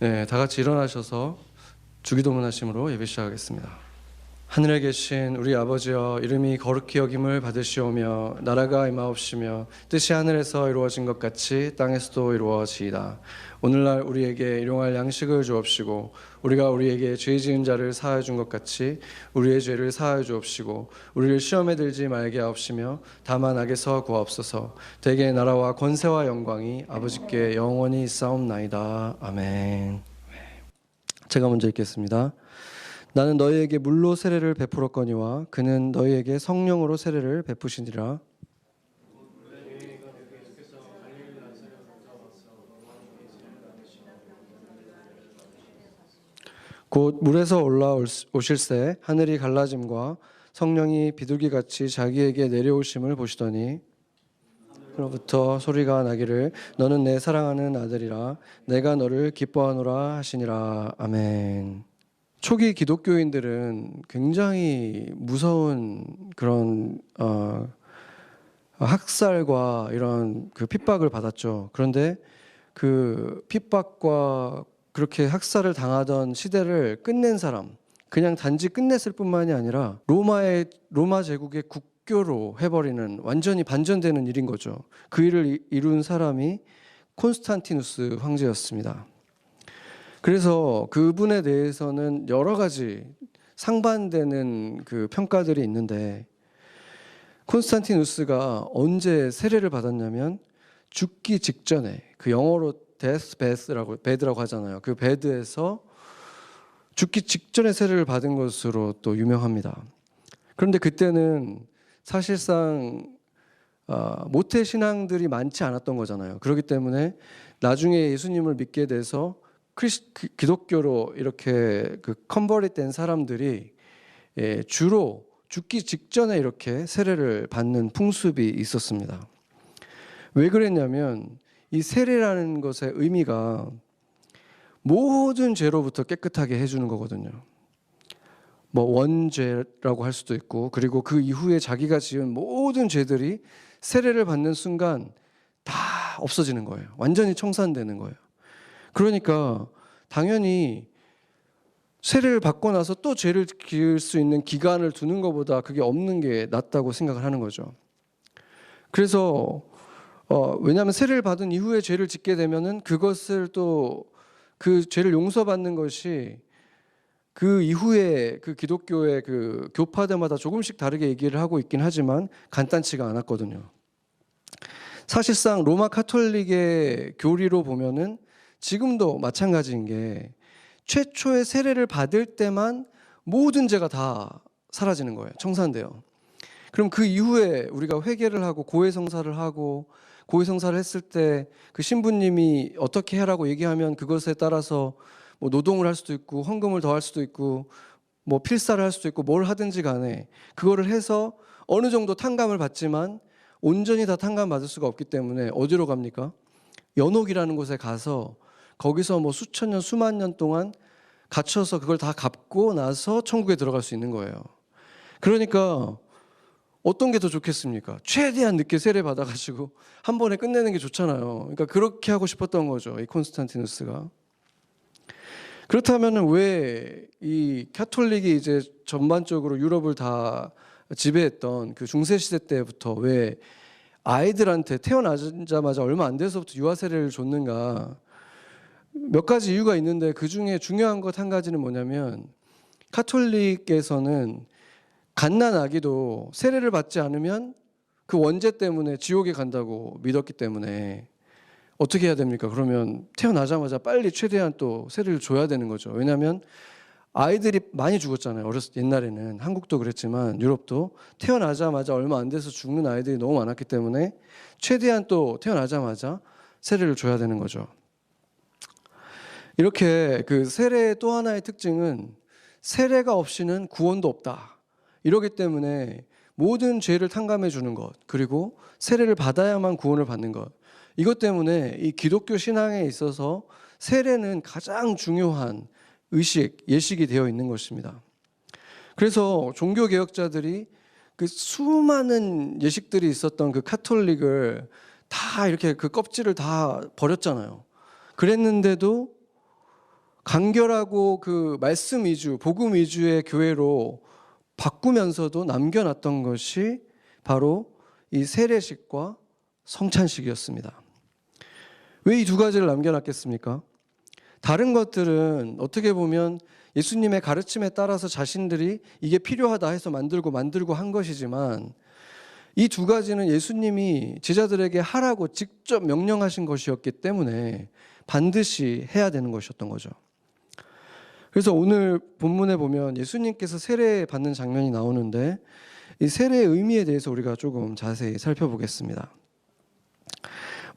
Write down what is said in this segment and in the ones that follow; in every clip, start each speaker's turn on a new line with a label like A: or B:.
A: 네, 다 같이 일어나셔서 주기도문 하심으로 예배 시작하겠습니다. 하늘에 계신 우리 아버지여, 이름이 거룩히 여김을 받으시오며 나라가 임하옵시며 뜻이 하늘에서 이루어진 것 같이 땅에서도 이루어지이다. 오늘날 우리에게 일용할 양식을 주옵시고 우리가 우리에게 죄 지은 자를 사하여 준 것 같이 우리의 죄를 사하여 주옵시고 우리를 시험에 들지 말게 하옵시며 다만 악에서 구하옵소서. 대개 나라와 권세와 영광이 아버지께 영원히 있사옵나이다. 아멘. 제가 먼저 읽겠습니다. 나는 너희에게 물로 세례를 베풀었거니와 그는 너희에게 성령으로 세례를 베푸시니라. 곧 물에서 올라오실새 하늘이 갈라짐과 성령이 비둘기같이 자기에게 내려오심을 보시더니 그로부터 소리가 나기를 너는 내 사랑하는 아들이라 내가 너를 기뻐하노라 하시니라. 아멘. 초기 기독교인들은 굉장히 무서운 그런 학살과 이런 그 핍박을 받았죠. 그런데 그 핍박과 그렇게 학살을 당하던 시대를 끝낸 사람, 그냥 단지 끝냈을 뿐만이 아니라 로마 제국의 국교로 해버리는 완전히 반전되는 일인 거죠. 그 일을 이룬 사람이 콘스탄티누스 황제였습니다. 그래서 그분에 대해서는 여러 가지 상반되는 그 평가들이 있는데, 콘스탄티누스가 언제 세례를 받았냐면 죽기 직전에, 그 영어로 death bed라고 하잖아요. 그 베드에서 죽기 직전에 세례를 받은 것으로 또 유명합니다. 그런데 그때는 사실상 모태 신앙들이 많지 않았던 거잖아요. 그렇기 때문에 나중에 예수님을 믿게 돼서 기독교로 이렇게 그 컨버릿된 사람들이 주로 죽기 직전에 이렇게 세례를 받는 풍습이 있었습니다. 왜 그랬냐면 이 세례라는 것의 의미가 모든 죄로부터 깨끗하게 해주는 거거든요. 뭐 원죄라고 할 수도 있고, 그리고 그 이후에 자기가 지은 모든 죄들이 세례를 받는 순간 다 없어지는 거예요. 완전히 청산되는 거예요. 그러니까 당연히 세례를 받고 나서 또 죄를 지을 수 있는 기간을 두는 것보다 그게 없는 게 낫다고 생각을 하는 거죠. 그래서 왜냐하면 세례를 받은 이후에 죄를 짓게 되면은 그것을 또 그 죄를 용서받는 것이 그 이후에 그 기독교의 그 교파들마다 조금씩 다르게 얘기를 하고 있긴 하지만 간단치가 않았거든요. 사실상 로마 카톨릭의 교리로 보면은 지금도 마찬가지인 게 최초의 세례를 받을 때만 모든 죄가 다 사라지는 거예요. 청산돼요. 그럼 그 이후에 우리가 회개를 하고 고해성사를 하고, 고해성사를 했을 때 그 신부님이 어떻게 해라고 얘기하면 그것에 따라서 뭐 노동을 할 수도 있고 헌금을 더 할 수도 있고 뭐 필사를 할 수도 있고 뭘 하든지 간에 그거를 해서 어느 정도 탕감을 받지만 온전히 다 탕감받을 수가 없기 때문에 어디로 갑니까? 연옥이라는 곳에 가서 거기서 뭐 수천 년 수만 년 동안 갇혀서 그걸 다 갚고 나서 천국에 들어갈 수 있는 거예요. 그러니까 어떤 게 더 좋겠습니까? 최대한 늦게 세례 받아가지고 한 번에 끝내는 게 좋잖아요. 그러니까 그렇게 하고 싶었던 거죠, 이 콘스탄티누스가. 그렇다면 왜 이 카톨릭이 이제 전반적으로 유럽을 다 지배했던 그 중세 시대 때부터 왜 아이들한테 태어나자마자 얼마 안 돼서부터 유아 세례를 줬는가? 몇 가지 이유가 있는데 그 중에 중요한 것 한 가지는 뭐냐면, 카톨릭에서는 갓난 아기도 세례를 받지 않으면 그 원죄 때문에 지옥에 간다고 믿었기 때문에 어떻게 해야 됩니까? 그러면 태어나자마자 빨리 최대한 또 세례를 줘야 되는 거죠. 왜냐하면 아이들이 많이 죽었잖아요. 옛날에는 한국도 그랬지만 유럽도 태어나자마자 얼마 안 돼서 죽는 아이들이 너무 많았기 때문에 최대한 또 태어나자마자 세례를 줘야 되는 거죠. 이렇게 그 세례의 또 하나의 특징은 세례가 없이는 구원도 없다. 이러기 때문에 모든 죄를 탕감해 주는 것, 그리고 세례를 받아야만 구원을 받는 것, 이것 때문에 이 기독교 신앙에 있어서 세례는 가장 중요한 예식이 되어 있는 것입니다. 그래서 종교개혁자들이 그 수많은 예식들이 있었던 그 카톨릭을 다 이렇게 그 껍질을 다 버렸잖아요. 그랬는데도 간결하고 그 말씀 위주, 복음 위주의 교회로 바꾸면서도 남겨놨던 것이 바로 이 세례식과 성찬식이었습니다. 왜 이 두 가지를 남겨놨겠습니까? 다른 것들은 어떻게 보면 예수님의 가르침에 따라서 자신들이 이게 필요하다 해서 만들고 한 것이지만, 이 두 가지는 예수님이 제자들에게 하라고 직접 명령하신 것이었기 때문에 반드시 해야 되는 것이었던 거죠. 그래서 오늘 본문에 보면 예수님께서 세례 받는 장면이 나오는데, 이 세례의 의미에 대해서 우리가 조금 자세히 살펴보겠습니다.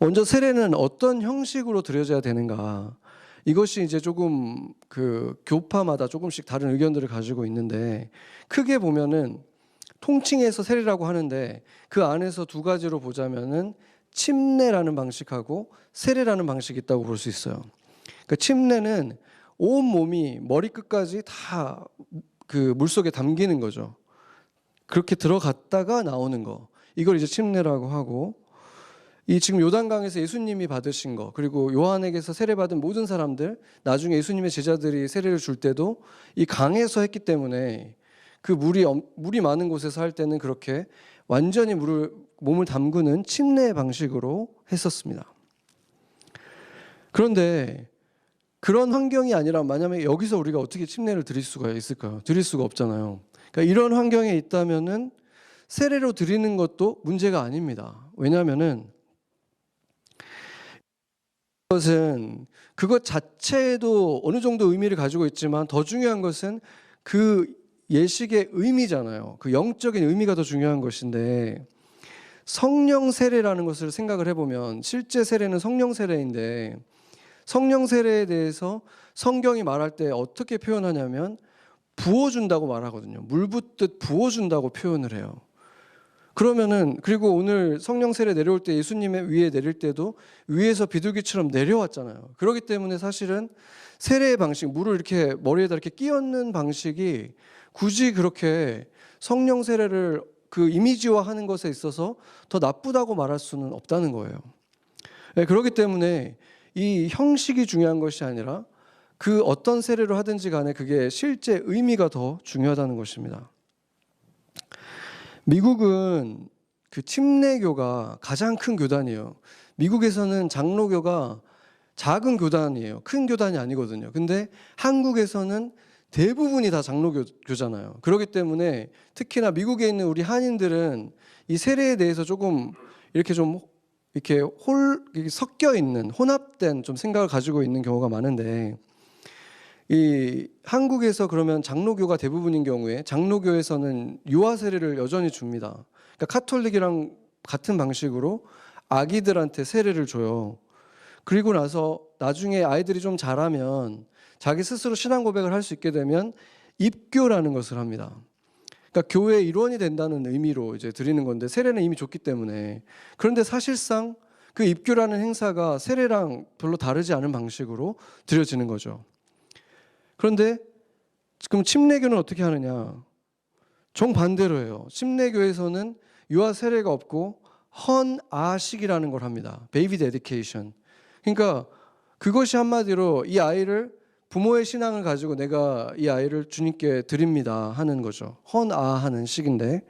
A: 먼저 세례는 어떤 형식으로 드려져야 되는가, 이것이 이제 조금 그 교파마다 조금씩 다른 의견들을 가지고 있는데, 크게 보면은 통칭해서 세례라고 하는데 그 안에서 두 가지로 보자면은 침례라는 방식하고 세례라는 방식이 있다고 볼 수 있어요. 그러니까 침례는 온 몸이 머리끝까지 다 그 물속에 담기는 거죠. 그렇게 들어갔다가 나오는 거, 이걸 이제 침례라고 하고, 이 지금 요단강에서 예수님이 받으신 거, 그리고 요한에게서 세례받은 모든 사람들, 나중에 예수님의 제자들이 세례를 줄 때도 이 강에서 했기 때문에 그 물이 많은 곳에서 할 때는 그렇게 완전히 몸을 담그는 침례 방식으로 했었습니다. 그런데 그런 환경이 아니라 만약에 여기서 우리가 어떻게 침례를 드릴 수가 있을까요? 드릴 수가 없잖아요. 그러니까 이런 환경에 있다면은 세례로 드리는 것도 문제가 아닙니다. 왜냐하면은 그것 자체에도 어느 정도 의미를 가지고 있지만, 더 중요한 것은 그 예식의 의미잖아요. 그 영적인 의미가 더 중요한 것인데, 성령 세례라는 것을 생각을 해보면 실제 세례는 성령 세례인데, 성령 세례에 대해서 성경이 말할 때 어떻게 표현하냐면 부어준다고 말하거든요. 물 붓듯 부어준다고 표현을 해요. 그러면은, 그리고 오늘 성령 세례 내려올 때 예수님의 위에 내릴 때도 위에서 비둘기처럼 내려왔잖아요. 그렇기 때문에 사실은 세례의 방식, 물을 이렇게 머리에다 이렇게 끼얹는 방식이 굳이 그렇게 성령 세례를 그 이미지화하는 것에 있어서 더 나쁘다고 말할 수는 없다는 거예요. 네, 그렇기 때문에 이 형식이 중요한 것이 아니라 그 어떤 세례로 하든지 간에 그게 실제 의미가 더 중요하다는 것입니다. 미국은 그 침례교가 가장 큰 교단이에요. 미국에서는 장로교가 작은 교단이에요. 큰 교단이 아니거든요. 근데 한국에서는 대부분이 다 장로교잖아요. 그렇기 때문에 특히나 미국에 있는 우리 한인들은 이 세례에 대해서 조금 이렇게 좀 이렇게 섞여 있는, 혼합된 좀 생각을 가지고 있는 경우가 많은데, 이 한국에서 그러면 장로교가 대부분인 경우에 장로교에서는 유아 세례를 여전히 줍니다. 그러니까 카톨릭이랑 같은 방식으로 아기들한테 세례를 줘요. 그리고 나서 나중에 아이들이 좀 자라면 자기 스스로 신앙 고백을 할 수 있게 되면 입교라는 것을 합니다. 그러니까 교회의 일원이 된다는 의미로 이제 드리는 건데, 세례는 이미 줬기 때문에. 그런데 사실상 그 입교라는 행사가 세례랑 별로 다르지 않은 방식으로 드려지는 거죠. 그런데 지금 침례교는 어떻게 하느냐? 정반대로 해요. 침례교에서는 유아 세례가 없고 헌아식이라는 걸 합니다. 베이비 데디케이션. 그러니까 그것이 한마디로 이 아이를, 부모의 신앙을 가지고 내가 이 아이를 주님께 드립니다 하는 거죠. 헌아하는 식인데,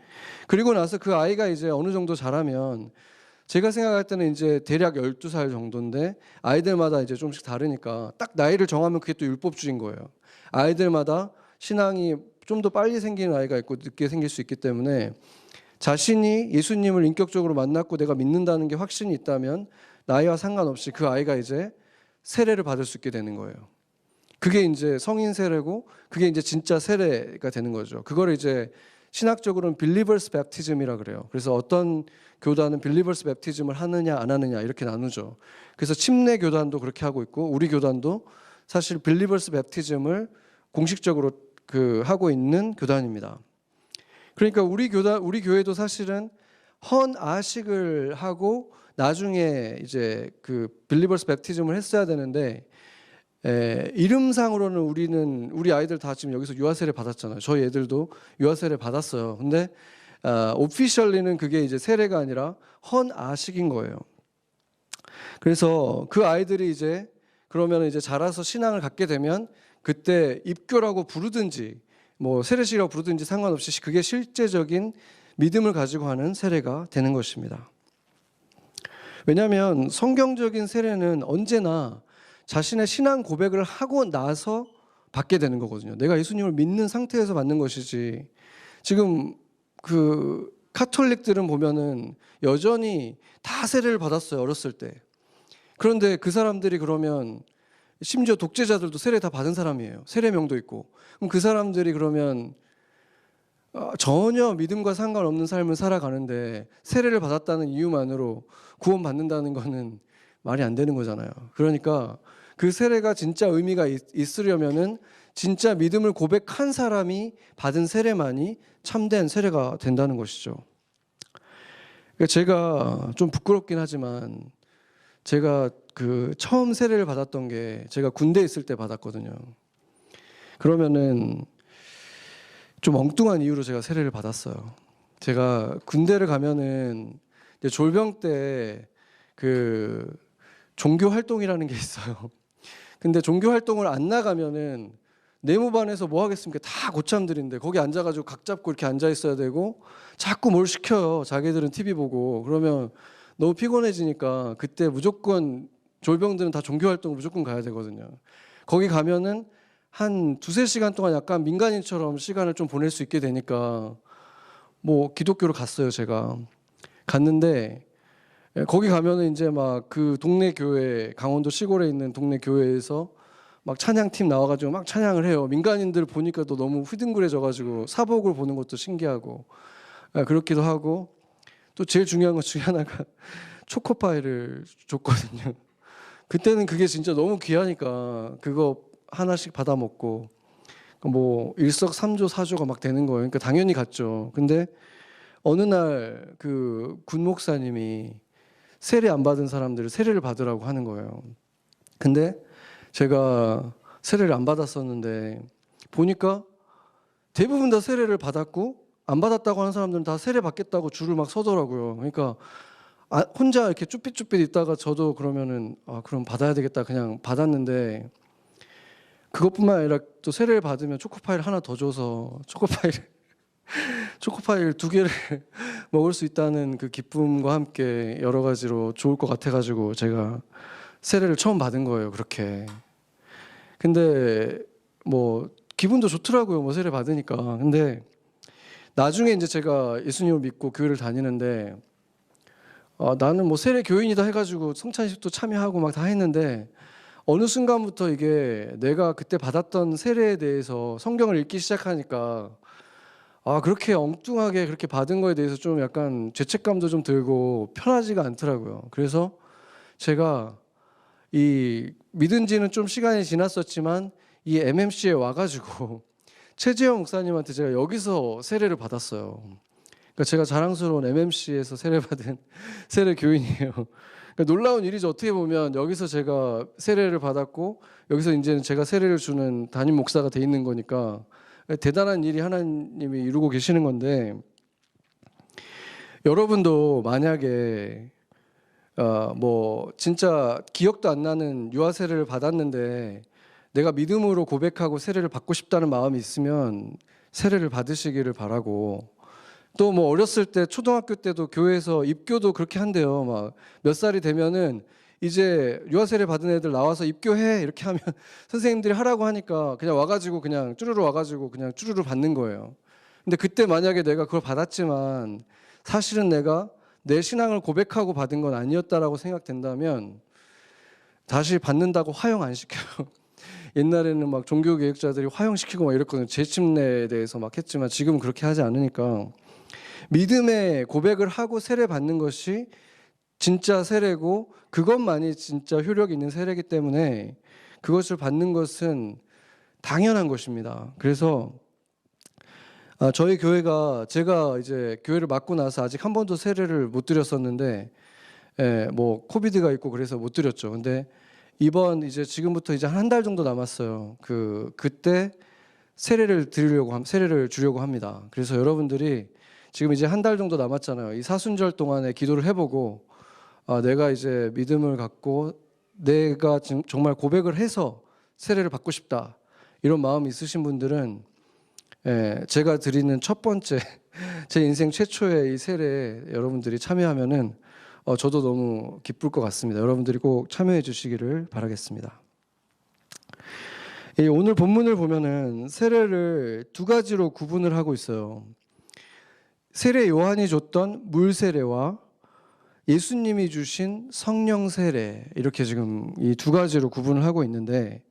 A: 그리고 나서 그 아이가 이제 어느 정도 자라면, 제가 생각할 때는 이제 대략 12살 정도인데 아이들마다 이제 조금씩 다르니까 딱 나이를 정하면 그게 또 율법주의인 거예요. 아이들마다 신앙이 좀 더 빨리 생기는 아이가 있고 늦게 생길 수 있기 때문에, 자신이 예수님을 인격적으로 만났고 내가 믿는다는 게 확신이 있다면 나이와 상관없이 그 아이가 이제 세례를 받을 수 있게 되는 거예요. 그게 이제 성인 세례고, 그게 이제 진짜 세례가 되는 거죠. 그걸 이제 신학적으로는 빌리버스 bə프티즘이라 그래요. 그래서 어떤 교단은 빌리버스 bə프티즘을 하느냐 안 하느냐 이렇게 나누죠. 그래서 침례 교단도 그렇게 하고 있고, 우리 교단도 사실 빌리버스 bə프티즘을 공식적으로 하고 있는 교단입니다. 그러니까 우리 교회도 사실은 헌아식을 하고 나중에 이제 그 빌리버스 bə프티즘을 했어야 되는데, 이름상으로는 우리 아이들 다 지금 여기서 유아세례 받았잖아요. 저희 애들도 유아세례 받았어요. 근데 오피셜리는 그게 이제 세례가 아니라 헌아식인 거예요. 그래서 그 아이들이 이제 그러면 이제 자라서 신앙을 갖게 되면 그때 입교라고 부르든지 뭐 세례식이라고 부르든지 상관없이 그게 실제적인 믿음을 가지고 하는 세례가 되는 것입니다. 왜냐하면 성경적인 세례는 언제나 자신의 신앙 고백을 하고 나서 받게 되는 거거든요. 내가 예수님을 믿는 상태에서 받는 것이지. 지금 그 카톨릭들은 보면은 여전히 다 세례를 받았어요, 어렸을 때. 그런데 그 사람들이 그러면 심지어 독재자들도 세례 다 받은 사람이에요. 세례명도 있고. 그럼 그 사람들이 그러면 전혀 믿음과 상관없는 삶을 살아가는데 세례를 받았다는 이유만으로 구원받는다는 거는 말이 안 되는 거잖아요. 그러니까 그 세례가 진짜 의미가 있으려면은 진짜 믿음을 고백한 사람이 받은 세례만이 참된 세례가 된다는 것이죠. 그러니까 제가 좀 부끄럽긴 하지만 제가 그 처음 세례를 받았던 게 제가 군대에 있을 때 받았거든요. 그러면은 좀 엉뚱한 이유로 제가 세례를 받았어요. 제가 군대를 가면은 이제 졸병 때 그 종교 활동이라는 게 있어요. 근데 종교 활동을 안 나가면은 내무반에서 뭐 하겠습니까? 다 고참들인데 거기 앉아가지고 각 잡고 이렇게 앉아 있어야 되고 자꾸 뭘 시켜요. 자기들은 TV 보고. 그러면 너무 피곤해지니까 그때 무조건 졸병들은 다 종교 활동을 무조건 가야 되거든요. 거기 가면은 한 두세 시간 동안 약간 민간인처럼 시간을 좀 보낼 수 있게 되니까 뭐 기독교로 갔어요. 제가 갔는데 거기 가면은 이제 막 그 동네 교회, 강원도 시골에 있는 동네 교회에서 막 찬양팀 나와가지고 막 찬양을 해요. 민간인들 보니까 또 너무 후둥그레져가지고 사복을 보는 것도 신기하고 그렇기도 하고 또 제일 중요한 것 중에 하나가 초코파이를 줬거든요. 그때는 그게 진짜 너무 귀하니까 그거 하나씩 받아 먹고 뭐 일석삼조 사조가 막 되는 거예요. 그러니까 당연히 갔죠. 근데 어느 날 그 군 목사님이 세례 안 받은 사람들을 세례를 받으라고 하는 거예요. 근데 제가 세례를 안 받았었는데 보니까 대부분 다 세례를 받았고 안 받았다고 하는 사람들은 다 세례 받겠다고 줄을 막 서더라고요. 그러니까 혼자 이렇게 쭈삣쭈삣 있다가 저도 그러면은 그럼 받아야 되겠다 그냥 받았는데 그것뿐만 아니라 또 세례를 받으면 초코파이를 하나 더 줘서 초코파이를 2개를 먹을 수 있다는 그 기쁨과 함께 여러 가지로 좋을 것 같아가지고 제가 세례를 처음 받은 거예요. 그렇게. 근데 뭐 기분도 좋더라고요. 뭐 세례 받으니까. 근데 나중에 이제 제가 예수님을 믿고 교회를 다니는데 나는 뭐 세례 교인이다 해가지고 성찬식도 참여하고 막 다 했는데 어느 순간부터 이게 내가 그때 받았던 세례에 대해서 성경을 읽기 시작하니까 그렇게 엉뚱하게 그렇게 받은 거에 대해서 좀 약간 죄책감도 좀 들고 편하지가 않더라고요. 그래서 제가 이 믿은 지는 좀 시간이 지났었지만 이 MMC에 와가지고 최재형 목사님한테 제가 여기서 세례를 받았어요. 그러니까 제가 자랑스러운 MMC에서 세례받은 세례 교인이에요. 그러니까 놀라운 일이죠. 어떻게 보면 여기서 제가 세례를 받았고 여기서 이제는 제가 세례를 주는 담임 목사가 돼 있는 거니까 대단한 일이 하나님이 이루고 계시는 건데 여러분도 만약에 뭐 진짜 기억도 안 나는 유아 세례를 받았는데 내가 믿음으로 고백하고 세례를 받고 싶다는 마음이 있으면 세례를 받으시기를 바라고 또 뭐 어렸을 때 초등학교 때도 교회에서 입교도 그렇게 한대요. 막 몇 살이 되면은 이제 유아 세례 받은 애들 나와서 입교해 이렇게 하면 선생님들이 하라고 하니까 그냥 와가지고 그냥 쭈루루 와가지고 그냥 쭈루루 받는 거예요. 근데 그때 만약에 내가 그걸 받았지만 사실은 내가 내 신앙을 고백하고 받은 건 아니었다라고 생각된다면 다시 받는다고 화형 안 시켜요. 옛날에는 막 종교개혁자들이 화형시키고 막 이랬거든요. 재침례에 대해서 막 했지만 지금은 그렇게 하지 않으니까 믿음의 고백을 하고 세례 받는 것이 진짜 세례고 그것만이 진짜 효력이 있는 세례이기 때문에 그것을 받는 것은 당연한 것입니다. 그래서 저희 교회가 제가 이제 교회를 맡고 나서 아직 한 번도 세례를 못 드렸었는데 뭐 코비드가 있고 그래서 못 드렸죠. 근데 이번 이제 지금부터 이제 한 달 정도 남았어요. 그때 세례를 주려고 합니다. 그래서 여러분들이 지금 이제 한 달 정도 남았잖아요. 이 사순절 동안에 기도를 해보고 내가 이제 믿음을 갖고 내가 지금 정말 고백을 해서 세례를 받고 싶다 이런 마음이 있으신 분들은 제가 드리는 첫 번째 제 인생 최초의 이 세례에 여러분들이 참여하면은 저도 너무 기쁠 것 같습니다. 여러분들이 꼭 참여해 주시기를 바라겠습니다. 오늘 본문을 보면은 세례를 두 가지로 구분을 하고 있어요. 세례 요한이 줬던 물 세례와 예수님이 주신 성령 세례, 이렇게 지금 이 두 가지로 구분을 하고 있는데,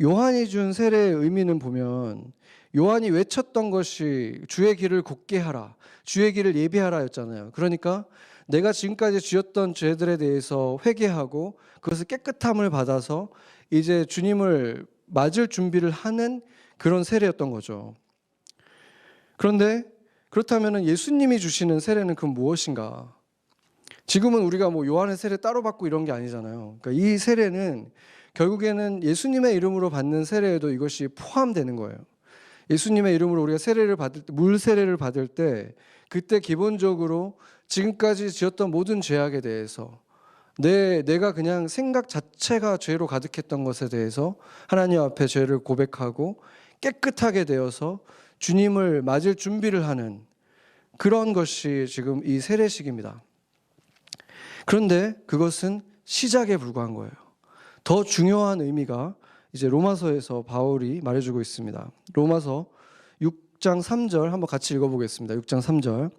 A: 요한이 준 세례의 의미는 보면 요한이 외쳤던 것이 주의 길을 곧게 하라, 주의 길을 예비하라 였잖아요. 그러니까 내가 지금까지 지었던 죄들에 대해서 회개하고 그것을 깨끗함을 받아서 이제 주님을 맞을 준비를 하는 그런 세례였던 거죠. 그런데 그렇다면 예수님이 주시는 세례는 그럼 무엇인가? 지금은 우리가 뭐 요한의 세례 따로 받고 이런 게 아니잖아요. 그러니까 이 세례는 결국에는 예수님의 이름으로 받는 세례에도 이것이 포함되는 거예요. 예수님의 이름으로 우리가 세례를 받을 때, 물 세례를 받을 때 그때 기본적으로 지금까지 지었던 모든 죄악에 대해서 내가 그냥 생각 자체가 죄로 가득했던 것에 대해서 하나님 앞에 죄를 고백하고 깨끗하게 되어서 주님을 맞을 준비를 하는 그런 것이 지금 이 세례식입니다. 그런데 그것은 시작에 불과한 거예요. 더 중요한 의미가 이제 로마서에서 바울이 말해주고 있습니다. 로마서 6장 3절 한번 같이 읽어보겠습니다. 6장 3절.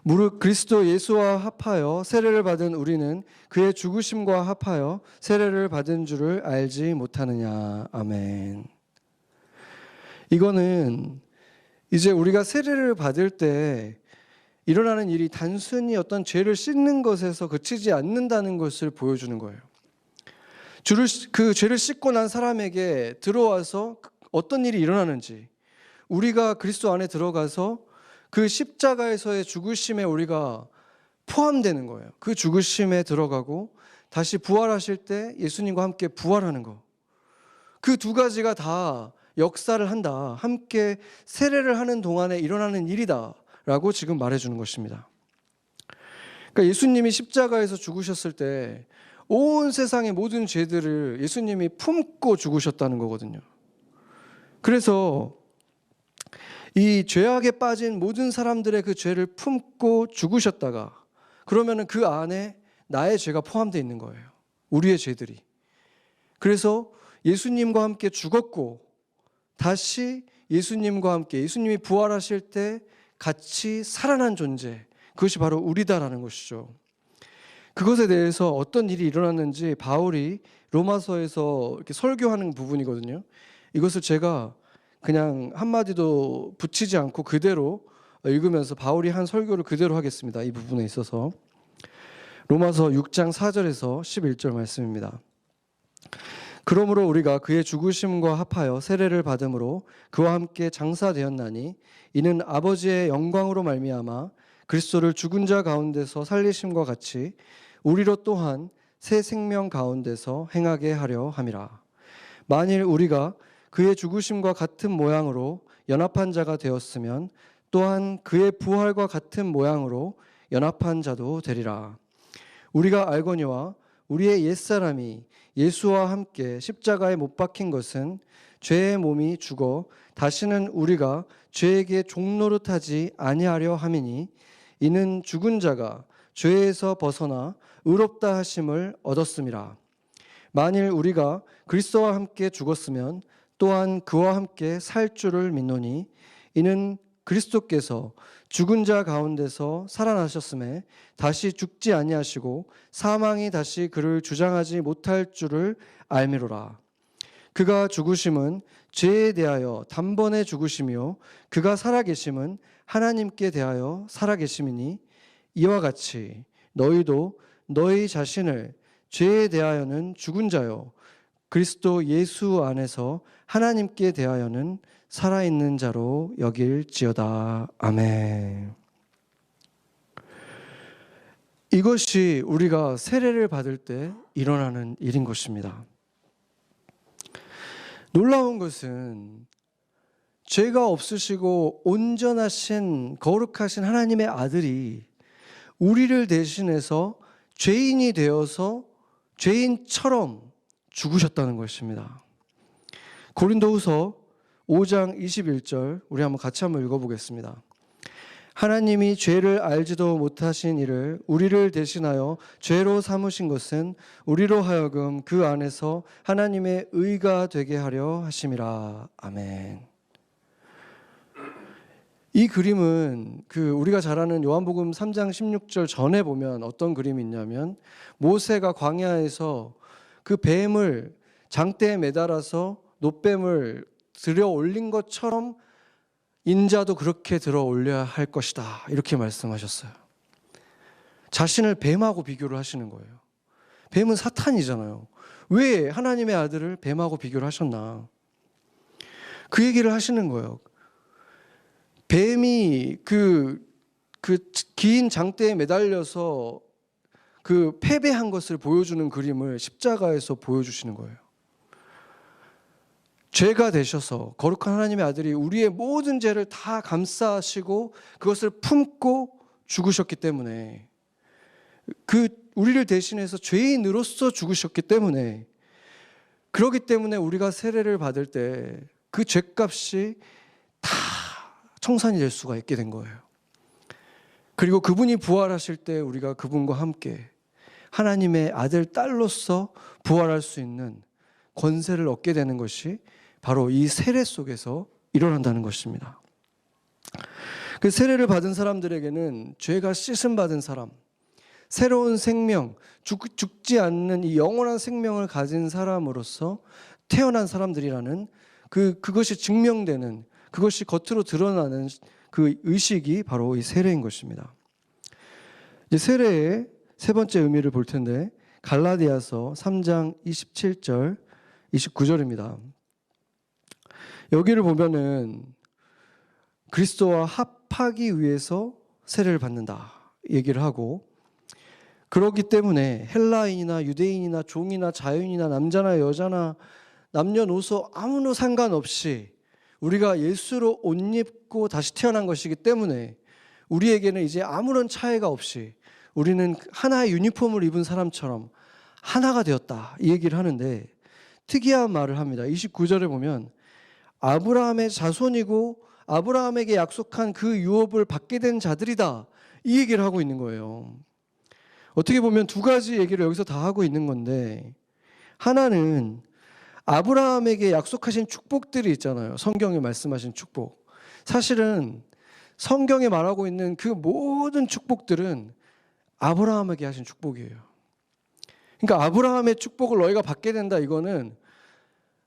A: 무릇 그리스도 예수와 합하여 세례를 받은 우리는 그의 죽으심과 합하여 세례를 받은 줄을 알지 못하느냐. 아멘. 이거는 이제 우리가 세례를 받을 때 일어나는 일이 단순히 어떤 죄를 씻는 것에서 그치지 않는다는 것을 보여주는 거예요. 그 죄를 씻고 난 사람에게 들어와서 어떤 일이 일어나는지, 우리가 그리스도 안에 들어가서 그 십자가에서의 죽으심에 우리가 포함되는 거예요. 그 죽으심에 들어가고 다시 부활하실 때 예수님과 함께 부활하는 거. 그 두 가지가 다 역사를 한다. 함께 세례를 하는 동안에 일어나는 일이다 라고 지금 말해주는 것입니다. 그러니까 예수님이 십자가에서 죽으셨을 때 온 세상의 모든 죄들을 예수님이 품고 죽으셨다는 거거든요. 그래서 이 죄악에 빠진 모든 사람들의 그 죄를 품고 죽으셨다가 그러면은 그 안에 나의 죄가 포함되어 있는 거예요. 우리의 죄들이. 그래서 예수님과 함께 죽었고 다시 예수님과 함께 예수님이 부활하실 때 같이 살아난 존재, 그것이 바로 우리다라는 것이죠. 그것에 대해서 어떤 일이 일어났는지 바울이 로마서에서 이렇게 설교하는 부분이거든요. 이것을 제가 그냥 한마디도 붙이지 않고 그대로 읽으면서 바울이 한 설교를 그대로 하겠습니다. 이 부분에 있어서 로마서 6장 4절에서 11절 말씀입니다. 그러므로 우리가 그의 죽으심과 합하여 세례를 받음으로 그와 함께 장사되었나니 이는 아버지의 영광으로 말미암아 그리스도를 죽은 자 가운데서 살리심과 같이 우리로 또한 새 생명 가운데서 행하게 하려 함이라. 만일 우리가 그의 죽으심과 같은 모양으로 연합한 자가 되었으면 또한 그의 부활과 같은 모양으로 연합한 자도 되리라. 우리가 알거니와 우리의 옛사람이 예수와 함께 십자가에 못 박힌 것은 죄의 몸이 죽어 다시는 우리가 죄에게 종노릇하지 아니하려 함이니 이는 죽은 자가 죄에서 벗어나 의롭다 하심을 얻었음이라. 만일 우리가 그리스도와 함께 죽었으면 또한 그와 함께 살 줄을 믿노니 이는 그리스도께서 죽은 자 가운데서 살아나셨음에 다시 죽지 아니하시고 사망이 다시 그를 주장하지 못할 줄을 알미로라. 그가 죽으심은 죄에 대하여 단번에 죽으심이요 그가 살아계심은 하나님께 대하여 살아계심이니 이와 같이 너희도 너희 자신을 죄에 대하여는 죽은 자요 그리스도 예수 안에서 하나님께 대하여는 살아있는 자로 여길지어다. 아멘. 이것이 우리가 세례를 받을 때 일어나는 일인 것입니다. 놀라운 것은 죄가 없으시고 온전하신 거룩하신 하나님의 아들이 우리를 대신해서 죄인이 되어서 죄인처럼 죽으셨다는 것입니다. 고린도후서 5장 21절 우리 같이 한번 읽어보겠습니다. 하나님이 죄를 알지도 못하신 이를 우리를 대신하여 죄로 삼으신 것은 우리로 하여금 그 안에서 하나님의 의가 되게 하려 하심이라. 아멘. 이 그림은 우리가 잘 아는 요한복음 3장 16절 전에 보면 어떤 그림이 있냐면, 모세가 광야에서 그 뱀을 장대에 매달아서 놋뱀을 들여 올린 것처럼 인자도 그렇게 들어 올려야 할 것이다, 이렇게 말씀하셨어요. 자신을 뱀하고 비교를 하시는 거예요. 뱀은 사탄이잖아요. 왜 하나님의 아들을 뱀하고 비교를 하셨나? 그 얘기를 하시는 거예요. 뱀이 그 긴 장대에 매달려서 패배한 것을 보여주는 그림을 십자가에서 보여주시는 거예요. 죄가 되셔서 거룩한 하나님의 아들이 우리의 모든 죄를 다 감싸시고 그것을 품고 죽으셨기 때문에, 우리를 대신해서 죄인으로서 죽으셨기 때문에, 그렇기 때문에 우리가 세례를 받을 때 그 죄값이 다 청산이 될 수가 있게 된 거예요. 그리고 그분이 부활하실 때 우리가 그분과 함께 하나님의 아들, 딸로서 부활할 수 있는 권세를 얻게 되는 것이 바로 이 세례 속에서 일어난다는 것입니다. 그 세례를 받은 사람들에게는 죄가 씻음 받은 사람, 새로운 생명, 죽지 않는 이 영원한 생명을 가진 사람으로서 태어난 사람들이라는 그것이 증명되는, 그것이 겉으로 드러나는 그 의식이 바로 이 세례인 것입니다. 이제 세례의 세 번째 의미를 볼 텐데, 갈라디아서 3장 27절 29절입니다. 여기를 보면은 그리스도와 합하기 위해서 세례를 받는다 얘기를 하고, 그렇기 때문에 헬라인이나 유대인이나 종이나 자유인이나 남자나 여자나 남녀노소 아무나 상관없이 우리가 예수로 옷 입고 다시 태어난 것이기 때문에 우리에게는 이제 아무런 차이가 없이 우리는 하나의 유니폼을 입은 사람처럼 하나가 되었다, 이 얘기를 하는데, 특이한 말을 합니다. 29절에 보면 아브라함의 자손이고 아브라함에게 약속한 그 유업을 받게 된 자들이다, 이 얘기를 하고 있는 거예요. 어떻게 보면 두 가지 얘기를 여기서 다 하고 있는 건데, 하나는 아브라함에게 약속하신 축복들이 있잖아요. 성경에 말씀하신 축복. 사실은 성경에 말하고 있는 그 모든 축복들은 아브라함에게 하신 축복이에요. 그러니까 아브라함의 축복을 너희가 받게 된다, 이거는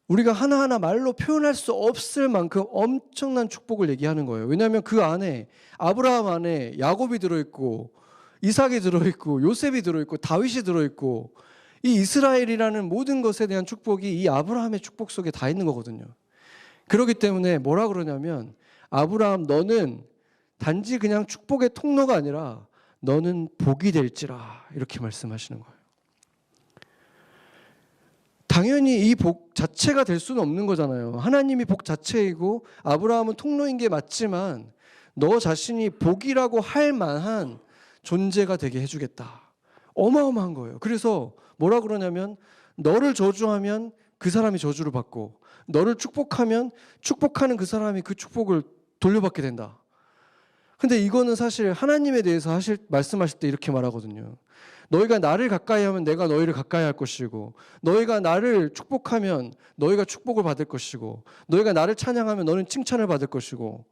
A: 우리가 하나하나 말로 표현할 수 없을 만큼 엄청난 축복을 얘기하는 거예요. 왜냐하면 그 안에, 아브라함 안에 야곱이 들어있고 이삭이 들어있고 요셉이 들어있고 다윗이 들어있고, 이 이스라엘이라는 모든 것에 대한 축복이 이 아브라함의 축복 속에 다 있는 거거든요. 그렇기 때문에 뭐라 그러냐면, 아브라함 너는 단지 그냥 축복의 통로가 아니라 너는 복이 될지라, 이렇게 말씀하시는 거예요. 당연히 이 복 자체가 될 수는 없는 거잖아요. 하나님이 복 자체이고 아브라함은 통로인 게 맞지만, 너 자신이 복이라고 할 만한 존재가 되게 해주겠다. 어마어마한 거예요. 그래서 뭐라 그러냐면, 너를 저주하면 그 사람이 저주를 받고, 너를 축복하면 축복하는 그 사람이 그 축복을 돌려받게 된다. 근데 이거는 사실 하나님에 대해서 말씀하실 때 이렇게 말하거든요. 너희가 나를 가까이 하면 내가 너희를 가까이 할 것이고, 너희가 나를 축복하면 너희가 축복을 받을 것이고, 너희가 나를 찬양하면 너는 칭찬을 받을 것이고,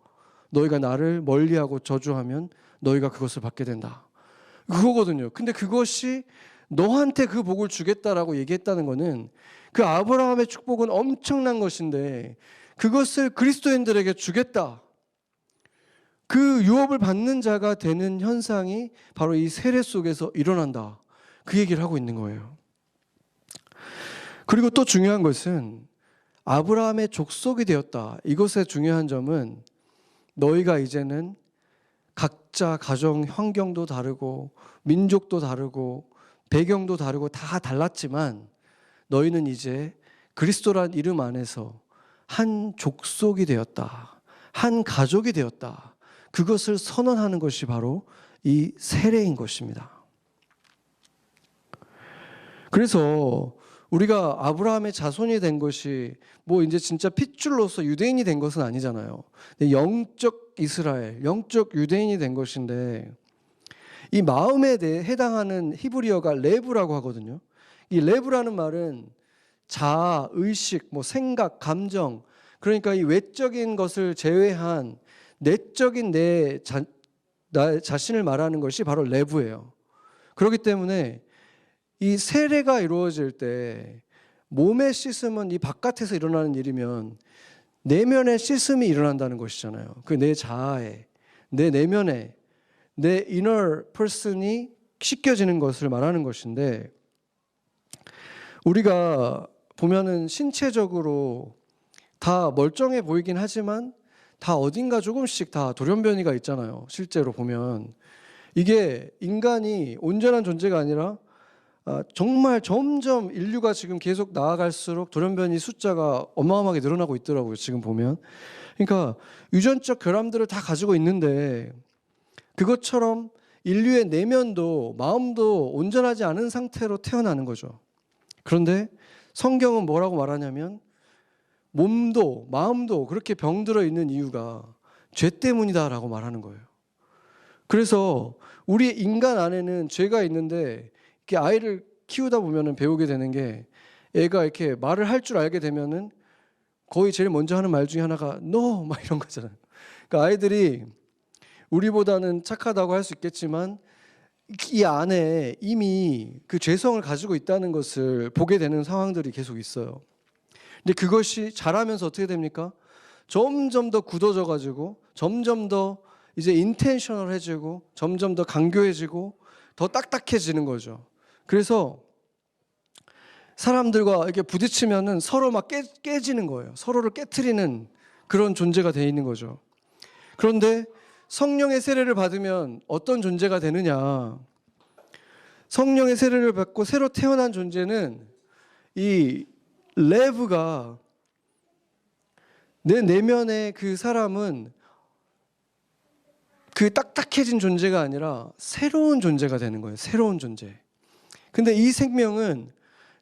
A: 너희가 나를 멀리하고 저주하면 너희가 그것을 받게 된다. 그거거든요. 근데 그것이 너한테 그 복을 주겠다라고 얘기했다는 거는, 그 아브라함의 축복은 엄청난 것인데 그것을 그리스도인들에게 주겠다, 그 유업을 받는 자가 되는 현상이 바로 이 세례 속에서 일어난다, 그 얘기를 하고 있는 거예요. 그리고 또 중요한 것은 아브라함의 족속이 되었다. 이것의 중요한 점은, 너희가 이제는 각자 가정 환경도 다르고 민족도 다르고 배경도 다르고 다 달랐지만, 너희는 이제 그리스도란 이름 안에서 한 족속이 되었다, 한 가족이 되었다, 그것을 선언하는 것이 바로 이 세례인 것입니다. 그래서 우리가 아브라함의 자손이 된 것이 뭐 이제 진짜 핏줄로서 유대인이 된 것은 아니잖아요. 영적 이스라엘, 영적 유대인이 된 것인데, 이 마음에 대해 해당하는 히브리어가 레브라고 하거든요. 이 레브라는 말은 자아, 의식, 뭐 생각, 감정, 그러니까 이 외적인 것을 제외한 내적인 나 자신을 말하는 것이 바로 레브예요. 그렇기 때문에 이 세례가 이루어질 때 몸의 씻음은 이 바깥에서 일어나는 일이면 내면의 씻음이 일어난다는 것이잖아요. 그 내 자아에, 내 내면에, 내 inner person이 씻겨지는 것을 말하는 것인데, 우리가 보면은 신체적으로 다 멀쩡해 보이긴 하지만 다 어딘가 조금씩 다 돌연변이가 있잖아요. 실제로 보면 이게 인간이 온전한 존재가 아니라 정말 점점 인류가 지금 계속 나아갈수록 돌연변이 숫자가 어마어마하게 늘어나고 있더라고요. 지금 보면. 그러니까 유전적 결함들을 다 가지고 있는데, 그것처럼 인류의 내면도 마음도 온전하지 않은 상태로 태어나는 거죠. 그런데 성경은 뭐라고 말하냐면 몸도 마음도 그렇게 병들어 있는 이유가 죄 때문이다라고 말하는 거예요. 그래서 우리 인간 안에는 죄가 있는데, 이렇게 아이를 키우다 보면은 배우게 되는 게, 애가 이렇게 말을 할 줄 알게 되면은 거의 제일 먼저 하는 말 중에 하나가 no 막 이런 거잖아요. 그러니까 아이들이 우리보다는 착하다고 할 수 있겠지만 이 안에 이미 그 죄성을 가지고 있다는 것을 보게 되는 상황들이 계속 있어요. 근데 그것이 자라면서 어떻게 됩니까? 점점 더 굳어져 가지고 점점 더 이제 인텐셔널해지고 점점 더 간교해지고 더 딱딱해지는 거죠. 그래서 사람들과 이렇게 부딪히면은 서로 막 깨지는 거예요. 서로를 깨트리는 그런 존재가 돼 있는 거죠. 그런데 성령의 세례를 받으면 어떤 존재가 되느냐? 성령의 세례를 받고 새로 태어난 존재는 이 레브가, 내 내면의 그 사람은 그 딱딱해진 존재가 아니라 새로운 존재가 되는 거예요. 새로운 존재. 근데 이 생명은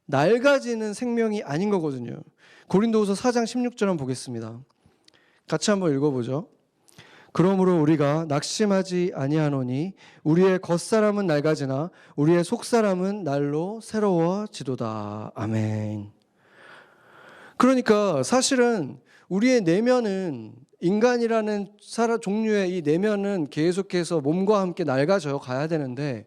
A: 낡아지는 생명이 아닌 거거든요. 고린도후서 4장 16절 한번 보겠습니다. 같이 한번 읽어보죠. 그러므로 우리가 낙심하지 아니하노니 우리의 겉사람은 낡아지나 우리의 속사람은 날로 새로워지도다. 아멘. 그러니까 사실은 우리의 내면은, 인간이라는 종류의 이 내면은 계속해서 몸과 함께 낡아져 가야 되는데,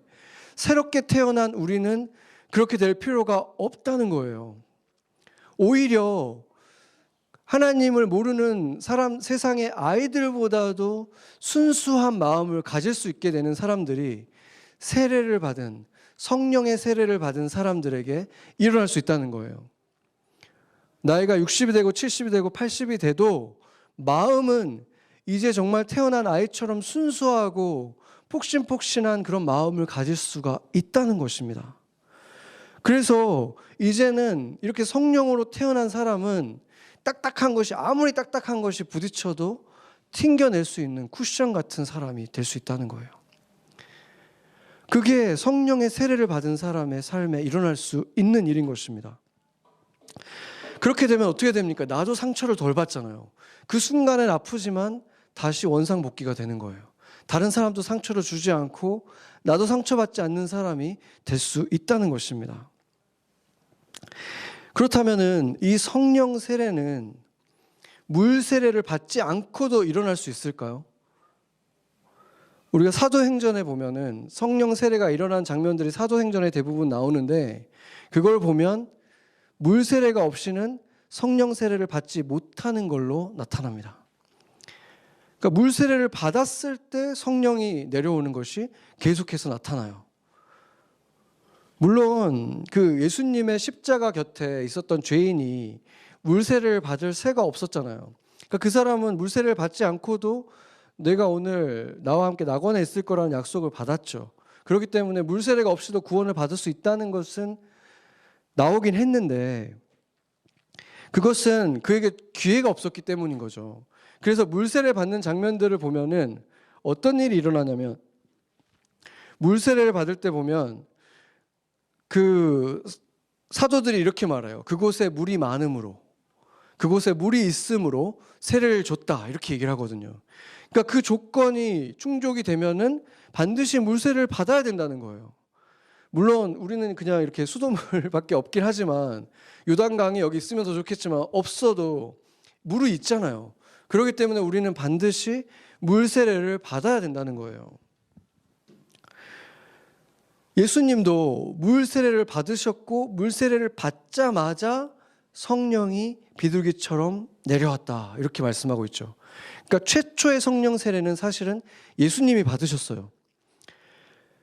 A: 새롭게 태어난 우리는 그렇게 될 필요가 없다는 거예요. 오히려 하나님을 모르는 세상의 아이들보다도 순수한 마음을 가질 수 있게 되는 사람들이 세례를 받은, 성령의 세례를 받은 사람들에게 일어날 수 있다는 거예요. 나이가 60이 되고 70이 되고 80이 돼도 마음은 이제 정말 태어난 아이처럼 순수하고 폭신폭신한 그런 마음을 가질 수가 있다는 것입니다. 그래서 이제는 이렇게 성령으로 태어난 사람은 딱딱한 것이, 아무리 딱딱한 것이 부딪혀도 튕겨낼 수 있는 쿠션 같은 사람이 될 수 있다는 거예요. 그게 성령의 세례를 받은 사람의 삶에 일어날 수 있는 일인 것입니다. 그렇게 되면 어떻게 됩니까? 나도 상처를 덜 받잖아요. 그 순간엔 아프지만 다시 원상복귀가 되는 거예요. 다른 사람도 상처를 주지 않고 나도 상처받지 않는 사람이 될 수 있다는 것입니다. 그렇다면은 이 성령 세례는 물 세례를 받지 않고도 일어날 수 있을까요? 우리가 사도행전에 보면은 성령 세례가 일어난 장면들이 사도행전에 대부분 나오는데, 그걸 보면 물 세례가 없이는 성령 세례를 받지 못하는 걸로 나타납니다. 그러니까 물 세례를 받았을 때 성령이 내려오는 것이 계속해서 나타나요. 물론 그 예수님의 십자가 곁에 있었던 죄인이 물 세례를 받을 새가 없었잖아요. 그러니까 그 사람은 물 세례를 받지 않고도 내가 오늘 나와 함께 낙원에 있을 거라는 약속을 받았죠. 그렇기 때문에 물 세례가 없이도 구원을 받을 수 있다는 것은 나오긴 했는데, 그것은 그에게 기회가 없었기 때문인 거죠. 그래서 물세례 받는 장면들을 보면은 어떤 일이 일어나냐면, 물세례를 받을 때 보면 그 사도들이 이렇게 말해요. 그곳에 물이 많음으로, 그곳에 물이 있음으로 세례를 줬다, 이렇게 얘기를 하거든요. 그러니까 그 조건이 충족이 되면은 반드시 물세례를 받아야 된다는 거예요. 물론 우리는 그냥 이렇게 수돗물밖에 없긴 하지만, 요단강이 여기 있으면 더 좋겠지만 없어도 물이 있잖아요. 그렇기 때문에 우리는 반드시 물세례를 받아야 된다는 거예요. 예수님도 물세례를 받으셨고, 물세례를 받자마자 성령이 비둘기처럼 내려왔다, 이렇게 말씀하고 있죠. 그러니까 최초의 성령 세례는 사실은 예수님이 받으셨어요.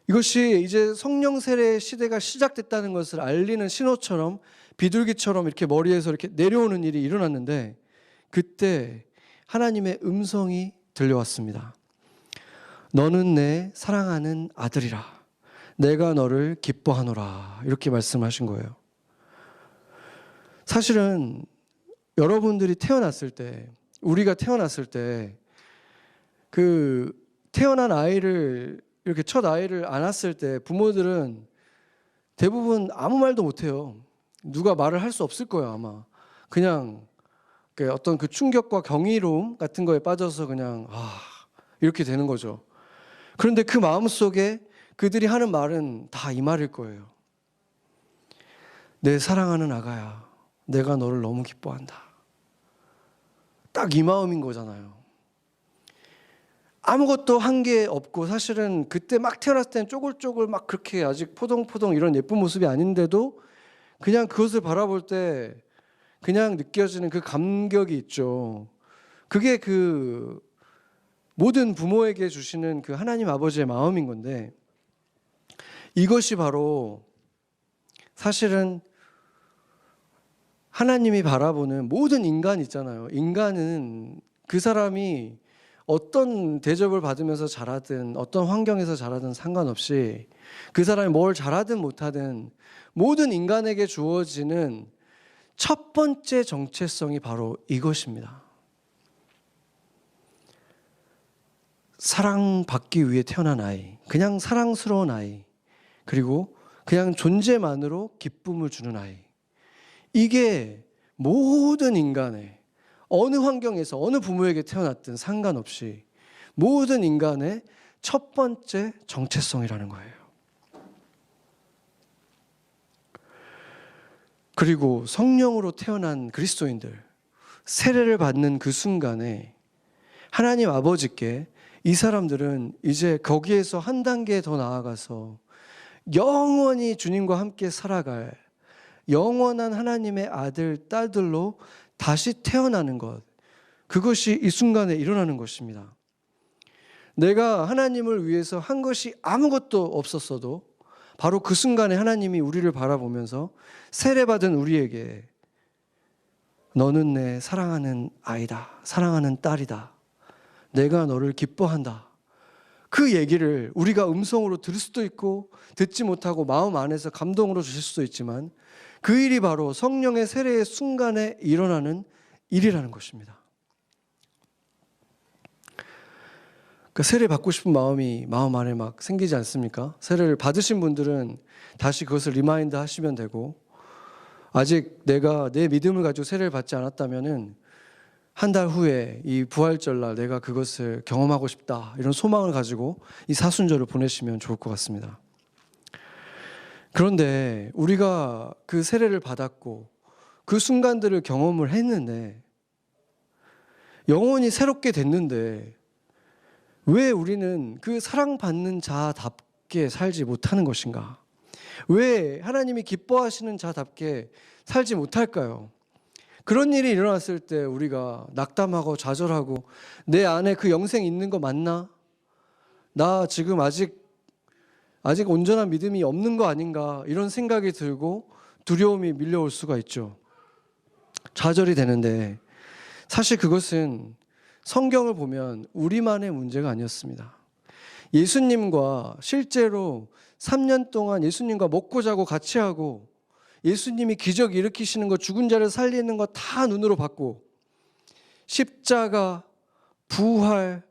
A: 이것이 이제 성령 세례의 시대가 시작됐다는 것을 알리는 신호처럼 비둘기처럼 이렇게 머리에서 이렇게 내려오는 일이 일어났는데, 그때 하나님의 음성이 들려왔습니다. 너는 내 사랑하는 아들이라, 내가 너를 기뻐하노라, 이렇게 말씀하신 거예요. 사실은 여러분들이 태어났을 때, 우리가 태어났을 때, 그 태어난 아이를, 이렇게 첫 아이를 안았을 때 부모들은 대부분 아무 말도 못해요. 누가 말을 할 수 없을 거예요, 아마. 그냥 그 어떤 그 충격과 경이로움 같은 거에 빠져서 그냥 이렇게 되는 거죠. 그런데 그 마음속에 그들이 하는 말은 다 이 말일 거예요. 내 사랑하는 아가야, 내가 너를 너무 기뻐한다. 딱 이 마음인 거잖아요. 아무것도 한 게 없고, 사실은 그때 막 태어났을 때는 쪼글쪼글 막 그렇게 아직 포동포동 이런 예쁜 모습이 아닌데도 그냥 그것을 바라볼 때 그냥 느껴지는 그 감격이 있죠. 그게 그 모든 부모에게 주시는 그 하나님 아버지의 마음인 건데, 이것이 바로 사실은 하나님이 바라보는 모든 인간 있잖아요. 인간은 그 사람이 어떤 대접을 받으면서 자라든 어떤 환경에서 자라든 상관없이, 그 사람이 뭘 잘하든 못하든 모든 인간에게 주어지는 첫 번째 정체성이 바로 이것입니다. 사랑받기 위해 태어난 아이, 그냥 사랑스러운 아이, 그리고 그냥 존재만으로 기쁨을 주는 아이. 이게 모든 인간의 어느 환경에서 어느 부모에게 태어났든 상관없이 모든 인간의 첫 번째 정체성이라는 거예요. 그리고 성령으로 태어난 그리스도인들, 세례를 받는 그 순간에 하나님 아버지께 이 사람들은 이제 거기에서 한 단계 더 나아가서 영원히 주님과 함께 살아갈 영원한 하나님의 아들, 딸들로 다시 태어나는 것, 그것이 이 순간에 일어나는 것입니다. 내가 하나님을 위해서 한 것이 아무것도 없었어도 바로 그 순간에 하나님이 우리를 바라보면서 세례받은 우리에게 너는 내 사랑하는 아이다, 사랑하는 딸이다, 내가 너를 기뻐한다, 그 얘기를 우리가 음성으로 들을 수도 있고 듣지 못하고 마음 안에서 감동으로 주실 수도 있지만, 그 일이 바로 성령의 세례의 순간에 일어나는 일이라는 것입니다. 그 세례 받고 싶은 마음이 마음 안에 막 생기지 않습니까? 세례를 받으신 분들은 다시 그것을 리마인드 하시면 되고, 아직 내가 내 믿음을 가지고 세례를 받지 않았다면은 한 달 후에 이 부활절날 내가 그것을 경험하고 싶다, 이런 소망을 가지고 이 사순절을 보내시면 좋을 것 같습니다. 그런데 우리가 그 세례를 받았고 그 순간들을 경험을 했는데, 영혼이 새롭게 됐는데 왜 우리는 그 사랑받는 자답게 살지 못하는 것인가? 왜 하나님이 기뻐하시는 자답게 살지 못할까요? 그런 일이 일어났을 때 우리가 낙담하고 좌절하고, 내 안에 그 영생이 있는 거 맞나? 나 지금 아직 온전한 믿음이 없는 거 아닌가? 이런 생각이 들고 두려움이 밀려올 수가 있죠. 좌절이 되는데, 사실 그것은 성경을 보면 우리만의 문제가 아니었습니다. 예수님과 실제로 3년 동안 예수님과 먹고 자고 같이 하고, 예수님이 기적 일으키시는 것, 죽은 자를 살리는 것 다 눈으로 봤고, 십자가, 부활,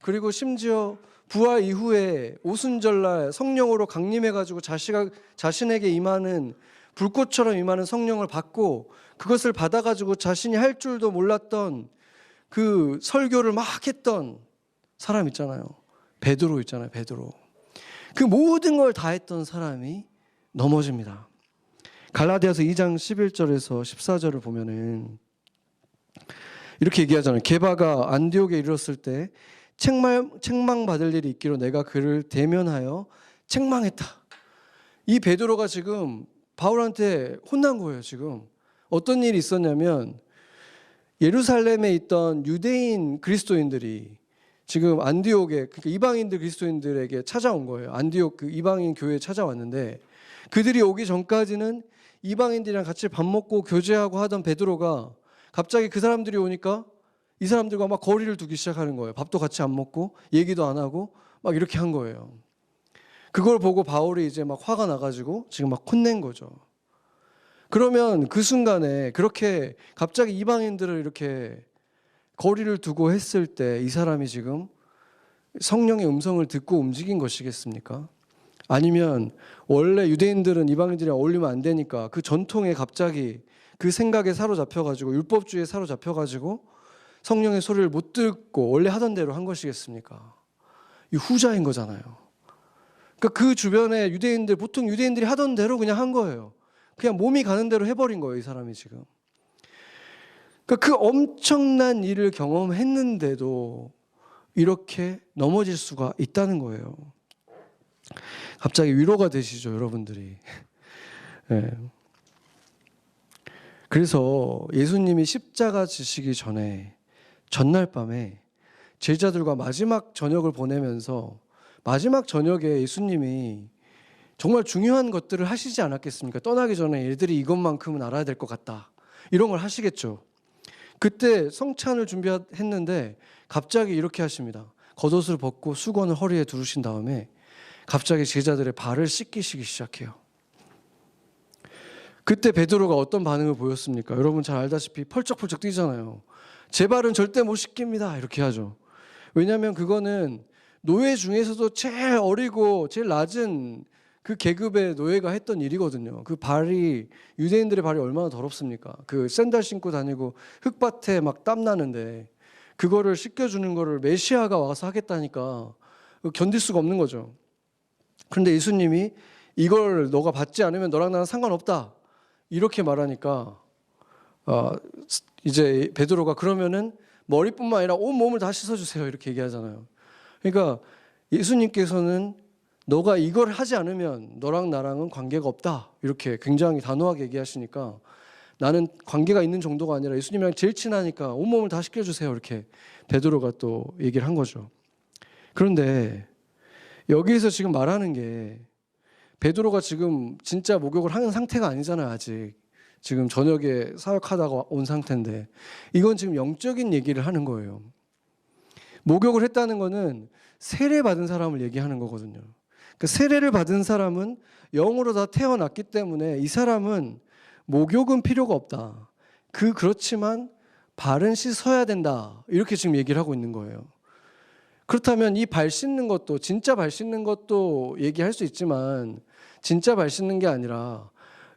A: 그리고 심지어 부활 이후에 오순절날 성령으로 강림해가지고 자신에게 임하는 불꽃처럼 임하는 성령을 받고 그것을 받아가지고 자신이 할 줄도 몰랐던 그 설교를 막 했던 사람 있잖아요. 베드로 있잖아요. 베드로. 그 모든 걸 다 했던 사람이 넘어집니다. 갈라디아서 2장 11절에서 14절을 보면은 이렇게 얘기하잖아요. 게바가 안디옥에 이르렀을 때 책망받을 일이 있기로 내가 그를 대면하여 책망했다. 이 베드로가 지금 바울한테 혼난 거예요. 지금 어떤 일이 있었냐면 예루살렘에 있던 유대인 그리스도인들이 지금 안디옥에, 그러니까 이방인들 그리스도인들에게 찾아온 거예요. 안디옥 그 이방인 교회에 찾아왔는데 그들이 오기 전까지는 이방인들이랑 같이 밥 먹고 교제하고 하던 베드로가 갑자기 그 사람들이 오니까 이 사람들과 막 거리를 두기 시작하는 거예요. 밥도 같이 안 먹고 얘기도 안 하고 막 이렇게 한 거예요. 그걸 보고 바울이 이제 막 화가 나가지고 지금 막 혼낸 거죠. 그러면 그 순간에 그렇게 갑자기 이방인들을 이렇게 거리를 두고 했을 때 이 사람이 지금 성령의 음성을 듣고 움직인 것이겠습니까? 아니면 원래 유대인들은 이방인들이랑 어울리면 안 되니까 그 전통에 갑자기 그 생각에 사로잡혀가지고 율법주의에 사로잡혀가지고 성령의 소리를 못 듣고 원래 하던 대로 한 것이겠습니까? 이 후자인 거잖아요. 그러니까 그 주변에 유대인들, 보통 유대인들이 하던 대로 그냥 한 거예요. 그냥 몸이 가는 대로 해버린 거예요, 이 사람이 지금. 그러니까 그 엄청난 일을 경험했는데도 이렇게 넘어질 수가 있다는 거예요. 갑자기 위로가 되시죠, 여러분들이. 네. 그래서 예수님이 십자가 지시기 전에 전날 밤에 제자들과 마지막 저녁을 보내면서 마지막 저녁에 예수님이 정말 중요한 것들을 하시지 않았겠습니까? 떠나기 전에 얘들이 이것만큼은 알아야 될 것 같다. 이런 걸 하시겠죠. 그때 성찬을 준비했는데 갑자기 이렇게 하십니다. 겉옷을 벗고 수건을 허리에 두르신 다음에 갑자기 제자들의 발을 씻기시기 시작해요. 그때 베드로가 어떤 반응을 보였습니까? 여러분 잘 알다시피 펄쩍펄쩍 뛰잖아요. 제 발은 절대 못 씻깁니다. 이렇게 하죠. 왜냐하면 그거는 노예 중에서도 제일 어리고 제일 낮은 그 계급의 노예가 했던 일이거든요. 그 발이, 유대인들의 발이 얼마나 더럽습니까? 그 샌들 신고 다니고 흙밭에 막 땀 나는데 그거를 씻겨주는 거를 메시아가 와서 하겠다니까 견딜 수가 없는 거죠. 그런데 예수님이 이걸 너가 받지 않으면 너랑 나랑 상관없다. 이렇게 말하니까 이제 베드로가 그러면은 머리뿐만 아니라 온 몸을 다 씻어주세요. 이렇게 얘기하잖아요. 그러니까 예수님께서는 너가 이걸 하지 않으면 너랑 나랑은 관계가 없다. 이렇게 굉장히 단호하게 얘기하시니까 나는 관계가 있는 정도가 아니라 예수님이랑 제일 친하니까 온몸을 다 씻겨주세요. 이렇게 베드로가 또 얘기를 한 거죠. 그런데 여기에서 지금 말하는 게 베드로가 지금 진짜 목욕을 하는 상태가 아니잖아요. 아직. 지금 저녁에 사역하다가 온 상태인데 이건 지금 영적인 얘기를 하는 거예요. 목욕을 했다는 거는 세례 받은 사람을 얘기하는 거거든요. 그 세례를 받은 사람은 영으로 다 태어났기 때문에 이 사람은 목욕은 필요가 없다. 그렇지만 발은 씻어야 된다. 이렇게 지금 얘기를 하고 있는 거예요. 그렇다면 이 발 씻는 것도, 진짜 발 씻는 것도 얘기할 수 있지만 진짜 발 씻는 게 아니라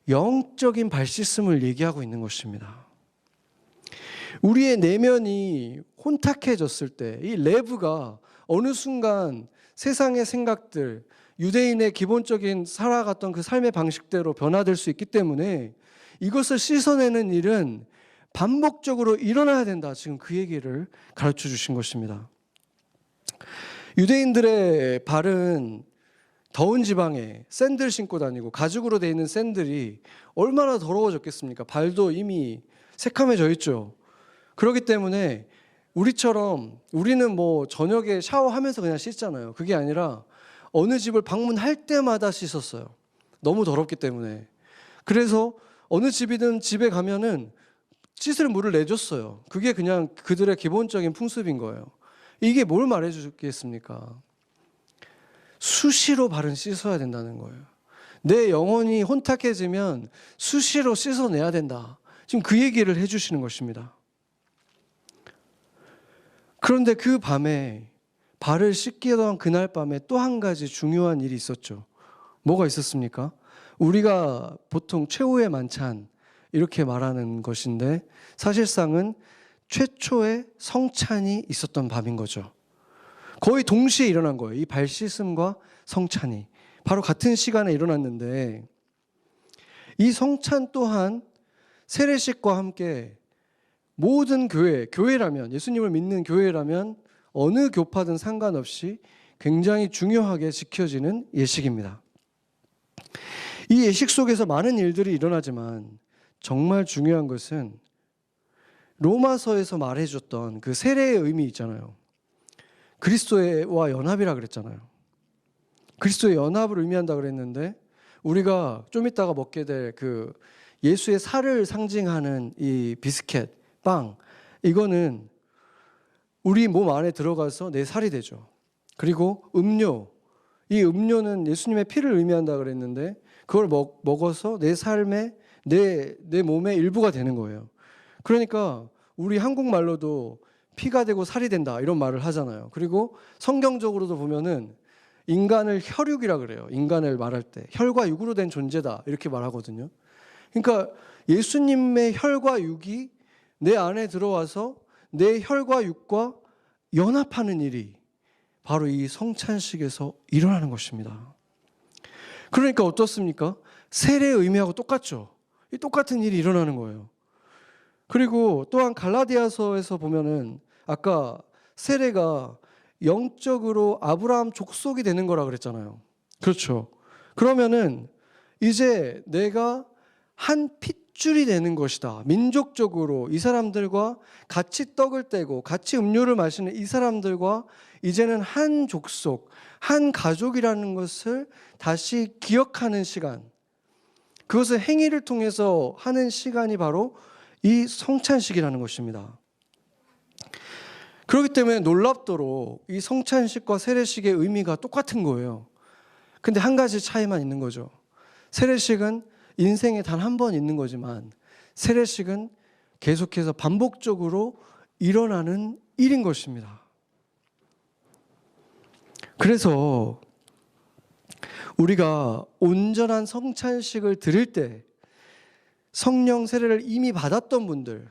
A: 영적인 발 씻음을 얘기하고 있는 것입니다. 우리의 내면이 혼탁해졌을 때 이 레브가 어느 순간 세상의 생각들, 유대인의 기본적인 살아갔던 그 삶의 방식대로 변화될 수 있기 때문에 이것을 씻어내는 일은 반복적으로 일어나야 된다. 지금 그 얘기를 가르쳐 주신 것입니다. 유대인들의 발은 더운 지방에 샌들 신고 다니고 가죽으로 되어 있는 샌들이 얼마나 더러워졌겠습니까? 발도 이미 새카매져 있죠. 그렇기 때문에 우리는 뭐 저녁에 샤워하면서 그냥 씻잖아요. 그게 아니라 어느 집을 방문할 때마다 씻었어요. 너무 더럽기 때문에. 그래서 어느 집이든 집에 가면은 씻을 물을 내줬어요. 그게 그냥 그들의 기본적인 풍습인 거예요. 이게 뭘 말해 주겠습니까? 수시로 발은 씻어야 된다는 거예요. 내 영혼이 혼탁해지면 수시로 씻어내야 된다. 지금 그 얘기를 해주시는 것입니다. 그런데 그 밤에 발을 씻기던 그날 밤에 또 한 가지 중요한 일이 있었죠. 뭐가 있었습니까? 우리가 보통 최후의 만찬 이렇게 말하는 것인데 사실상은 최초의 성찬이 있었던 밤인 거죠. 거의 동시에 일어난 거예요. 이 발 씻음과 성찬이 바로 같은 시간에 일어났는데, 이 성찬 또한 세례식과 함께 모든 교회라면, 예수님을 믿는 교회라면 어느 교파든 상관없이 굉장히 중요하게 지켜지는 예식입니다. 이 예식 속에서 많은 일들이 일어나지만 정말 중요한 것은 로마서에서 말해줬던 그 세례의 의미 있잖아요. 그리스도와 연합이라 그랬잖아요. 그리스도의 연합을 의미한다 그랬는데, 우리가 좀 이따가 먹게 될 그 예수의 살을 상징하는 이 비스켓, 빵, 이거는 우리 몸 안에 들어가서 내 살이 되죠. 그리고 음료, 이 음료는 예수님의 피를 의미한다 그랬는데 그걸 먹어서 내 삶의 내 몸의 일부가 되는 거예요. 그러니까 우리 한국말로도 피가 되고 살이 된다 이런 말을 하잖아요. 그리고 성경적으로도 보면은 인간을 혈육이라 그래요. 인간을 말할 때 혈과 육으로 된 존재다 이렇게 말하거든요. 그러니까 예수님의 혈과 육이 내 안에 들어와서 내 혈과 육과 연합하는 일이 바로 이 성찬식에서 일어나는 것입니다. 그러니까 어떻습니까? 세례의 의미하고 똑같죠. 이 똑같은 일이 일어나는 거예요. 그리고 또한 갈라디아서에서 보면은 아까 세례가 영적으로 아브라함 족속이 되는 거라 그랬잖아요. 그렇죠. 그러면은 이제 내가 한 핏줄이 되는 것이다. 민족적으로 이 사람들과 같이 떡을 떼고 같이 음료를 마시는 이 사람들과 이제는 한 족속, 한 가족이라는 것을 다시 기억하는 시간, 그것을 행위를 통해서 하는 시간이 바로 이 성찬식이라는 것입니다. 그렇기 때문에 놀랍도록 이 성찬식과 세례식의 의미가 똑같은 거예요. 근데 한 가지 차이만 있는 거죠. 세례식은 인생에 단 한 번 있는 거지만 세례식은 계속해서 반복적으로 일어나는 일인 것입니다. 그래서 우리가 온전한 성찬식을 드릴 때 성령 세례를 이미 받았던 분들,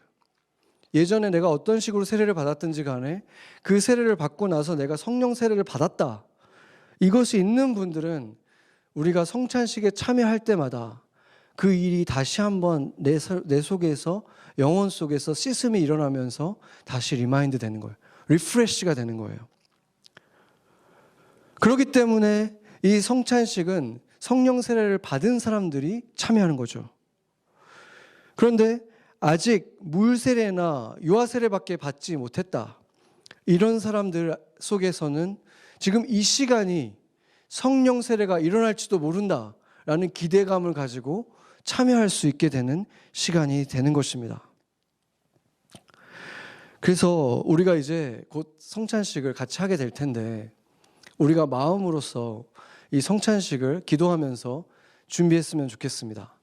A: 예전에 내가 어떤 식으로 세례를 받았든지 간에 그 세례를 받고 나서 내가 성령 세례를 받았다, 이것이 있는 분들은 우리가 성찬식에 참여할 때마다 그 일이 다시 한번 내 속에서, 영혼 속에서 씻음이 일어나면서 다시 리마인드 되는 거예요. 리프레시가 되는 거예요. 그렇기 때문에 이 성찬식은 성령 세례를 받은 사람들이 참여하는 거죠. 그런데 아직 물 세례나 유아 세례밖에 받지 못했다, 이런 사람들 속에서는 지금 이 시간이 성령 세례가 일어날지도 모른다라는 기대감을 가지고 참여할 수 있게 되는 시간이 되는 것입니다. 그래서 우리가 이제 곧 성찬식을 같이 하게 될 텐데, 우리가 마음으로서 이 성찬식을 기도하면서 준비했으면 좋겠습니다.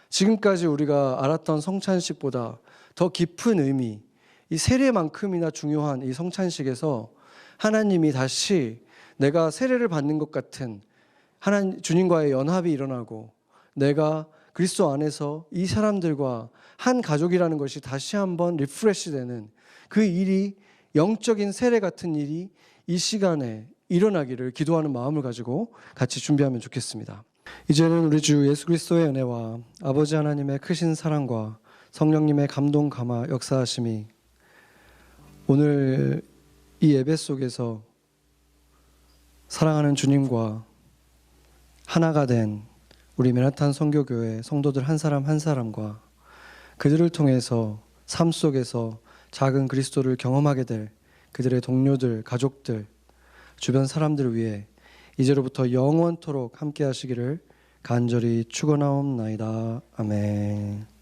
A: 지금까지 우리가 알았던 성찬식보다 더 깊은 의미, 이 세례만큼이나 중요한 이 성찬식에서 하나님이 다시 내가 세례를 받는 것 같은 하나님 주님과의 연합이 일어나고, 내가 그리스도 안에서 이 사람들과 한 가족이라는 것이 다시 한번 리프레시 되는 그 일이, 영적인 세례 같은 일이 이 시간에 일어나기를 기도하는 마음을 가지고 같이 준비하면 좋겠습니다. 이제는 우리 주 예수 그리스도의 은혜와 아버지 하나님의 크신 사랑과 성령님의 감동 감화 역사하심이 오늘 이 예배 속에서 사랑하는 주님과 하나가 된 우리 맨하탄 선교교회 성도들 한 사람 한 사람과 그들을 통해서 삶 속에서 작은 그리스도를 경험하게 될 그들의 동료들, 가족들, 주변 사람들을 위해 이제로부터 영원토록 함께 하시기를 간절히 축원하옵나이다. 아멘.